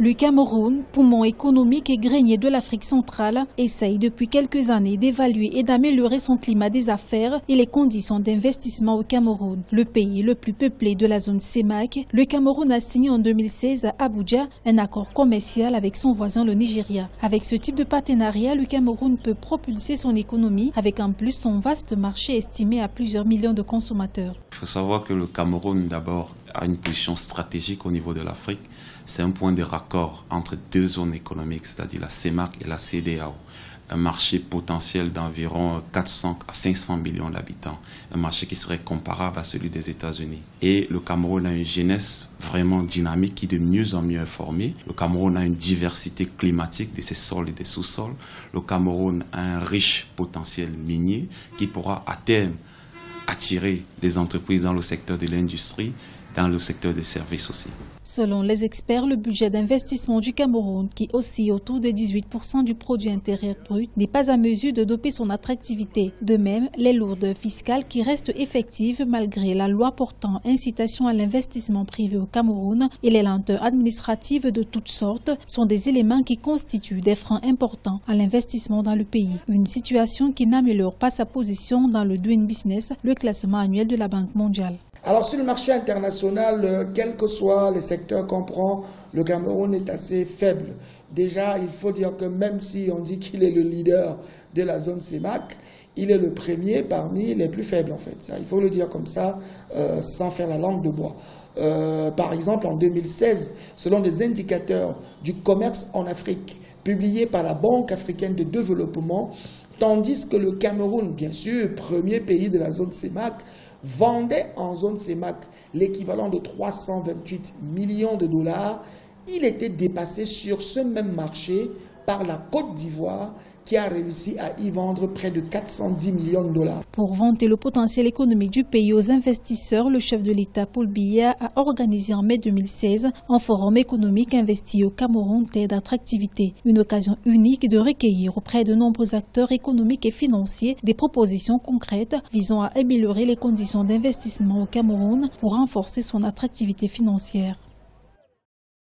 Le Cameroun, poumon économique et grenier de l'Afrique centrale, essaye depuis quelques années d'évaluer et d'améliorer son climat des affaires et les conditions d'investissement au Cameroun. Le pays le plus peuplé de la zone CEMAC, le Cameroun a signé en 2016 à Abuja un accord commercial avec son voisin le Nigeria. Avec ce type de partenariat, le Cameroun peut propulser son économie avec en plus son vaste marché estimé à plusieurs millions de consommateurs. Il faut savoir que le Cameroun d'abord a une position stratégique au niveau de l'Afrique. C'est un point de raccord entre deux zones économiques, c'est-à-dire la CEMAC et la CEDEAO. Un marché potentiel d'environ 400 à 500 millions d'habitants. Un marché qui serait comparable à celui des États-Unis. Et le Cameroun a une jeunesse vraiment dynamique qui est de mieux en mieux informée. Le Cameroun a une diversité climatique de ses sols et des sous-sols. Le Cameroun a un riche potentiel minier qui pourra à terme attirer les entreprises dans le secteur de l'industrie, dans le secteur des services aussi. Selon les experts, le budget d'investissement du Cameroun, qui oscille autour de 18% du produit intérieur brut, n'est pas à mesure de doper son attractivité. De même, les lourdeurs fiscales qui restent effectives malgré la loi portant incitation à l'investissement privé au Cameroun et les lenteurs administratives de toutes sortes sont des éléments qui constituent des freins importants à l'investissement dans le pays. Une situation qui n'améliore pas sa position dans le Doing Business, le classement annuel de la Banque mondiale. Alors sur le marché international, quels que soient les secteurs qu'on prend, le Cameroun est assez faible. Déjà, il faut dire que même si on dit qu'il est le leader de la zone CEMAC, il est le premier parmi les plus faibles en fait. Il faut le dire comme ça, sans faire la langue de bois. Par exemple, en 2016, selon des indicateurs du commerce en Afrique, publiés par la Banque africaine de développement, tandis que le Cameroun, bien sûr, premier pays de la zone CEMAC, vendait en zone CEMAC l'équivalent de 328 millions de dollars, il était dépassé sur ce même marché par la Côte d'Ivoire qui a réussi à y vendre près de 410 millions de dollars. Pour vanter le potentiel économique du pays aux investisseurs, le chef de l'État, Paul Biya, a organisé en mai 2016 un forum économique investi au Cameroun terre d'attractivité. Une occasion unique de recueillir auprès de nombreux acteurs économiques et financiers des propositions concrètes visant à améliorer les conditions d'investissement au Cameroun pour renforcer son attractivité financière.